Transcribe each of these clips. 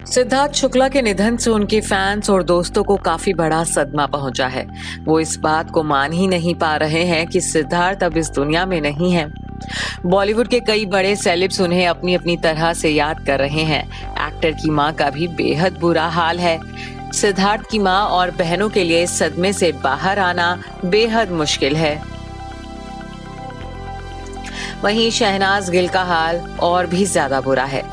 सिद्धार्थ शुक्ला के निधन से उनके फैंस और दोस्तों को काफी बड़ा सदमा पहुंचा है। वो इस बात को मान ही नहीं पा रहे हैं कि सिद्धार्थ अब इस दुनिया में नहीं है। बॉलीवुड के कई बड़े सेलेब्स उन्हें अपनी अपनी तरह से याद कर रहे हैं। एक्टर की मां का भी बेहद बुरा हाल है। सिद्धार्थ की मां और बहनों के लिए इस सदमे से बाहर आना बेहद मुश्किल है। वहीं शहनाज गिल का हाल और भी ज्यादा बुरा है।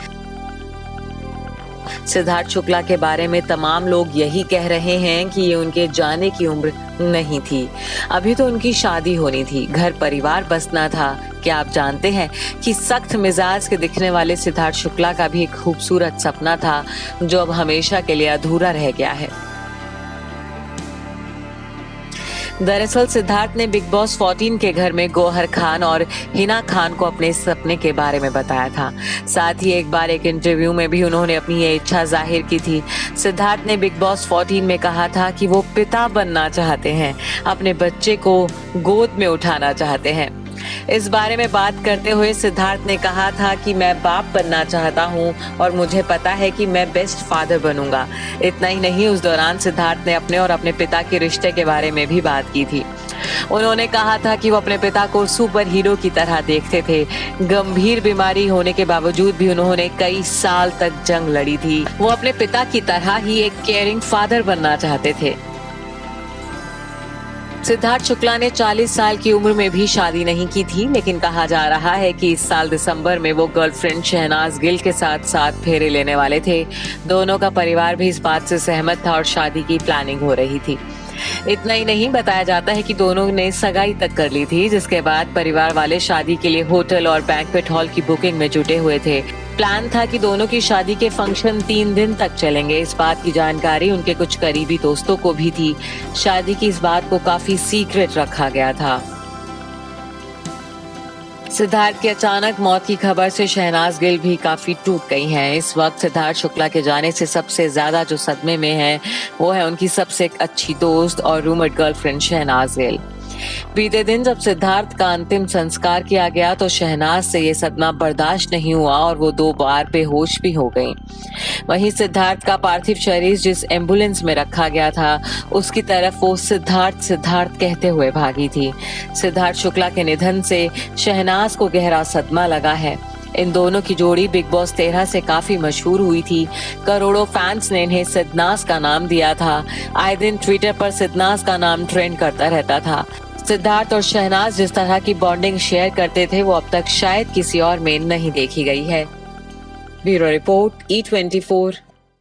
सिद्धार्थ शुक्ला के बारे में तमाम लोग यही कह रहे हैं कि ये उनके जाने की उम्र नहीं थी। अभी तो उनकी शादी होनी थी, घर परिवार बसना था। क्या आप जानते हैं कि सख्त मिजाज के दिखने वाले सिद्धार्थ शुक्ला का भी एक खूबसूरत सपना था जो अब हमेशा के लिए अधूरा रह गया है। दरअसल सिद्धार्थ ने बिग बॉस 14 के घर में गौहर खान और हिना खान को अपने सपने के बारे में बताया था। साथ ही एक बार एक इंटरव्यू में भी उन्होंने अपनी ये इच्छा जाहिर की थी। सिद्धार्थ ने बिग बॉस 14 में कहा था कि वो पिता बनना चाहते हैं, अपने बच्चे को गोद में उठाना चाहते हैं। इस बारे में बात करते हुए सिद्धार्थ ने कहा था कि मैं बाप बनना चाहता हूं और मुझे पता है कि मैं बेस्ट फादर बनूंगा। इतना ही नहीं, उस दौरान सिद्धार्थ ने अपने और अपने पिता के रिश्ते के बारे में भी बात की थी। उन्होंने कहा था कि वो अपने पिता को सुपर हीरो की तरह देखते थे। गंभीर बीमारी होने के बावजूद भी उन्होंने कई साल तक जंग लड़ी थी। वो अपने पिता की तरह ही एक केयरिंग फादर बनना चाहते थे। सिद्धार्थ शुक्ला ने 40 साल की उम्र में भी शादी नहीं की थी, लेकिन कहा जा रहा है कि इस साल दिसंबर में वो गर्लफ्रेंड शहनाज गिल के साथ फेरे लेने वाले थे। दोनों का परिवार भी इस बात से सहमत था और शादी की प्लानिंग हो रही थी। इतना ही नहीं, बताया जाता है कि दोनों ने सगाई तक कर ली थी, जिसके बाद परिवार वाले शादी के लिए होटल और बैंक्वेट हॉल की बुकिंग में जुटे हुए थे। प्लान था कि दोनों की शादी के फंक्शन 3 दिन तक चलेंगे। इस बात की जानकारी उनके कुछ करीबी दोस्तों को भी थी। शादी की इस बात को काफी सीक्रेट रखा गया था। सिद्धार्थ की अचानक मौत की खबर से शहनाज गिल भी काफी टूट गई हैं। इस वक्त सिद्धार्थ शुक्ला के जाने से सबसे ज्यादा जो सदमे में है वो है उनकी सबसे अच्छी दोस्त और रूममेट गर्लफ्रेंड शहनाज गिल। बीते दिन जब सिद्धार्थ का अंतिम संस्कार किया गया तो शहनाज से ये सदमा बर्दाश्त नहीं हुआ और वो 2 बार बेहोश भी हो गई। वहीं सिद्धार्थ का पार्थिव शरीर जिस एम्बुलेंस में रखा गया था उसकी तरफ वो सिद्धार्थ सिद्धार्थ कहते हुए भागी थी। सिद्धार्थ शुक्ला के निधन से शहनाज को गहरा सदमा लगा है। इन दोनों की जोड़ी बिग बॉस 13 से काफी मशहूर हुई थी। करोड़ों फैंस ने इन्हें सिद्धनास का नाम दिया था। आए दिन ट्विटर पर सिद्धनास का नाम ट्रेंड करता रहता था। सिद्धार्थ और शहनाज जिस तरह की बॉन्डिंग शेयर करते थे वो अब तक शायद किसी और में नहीं देखी गई है। Bureau report E24।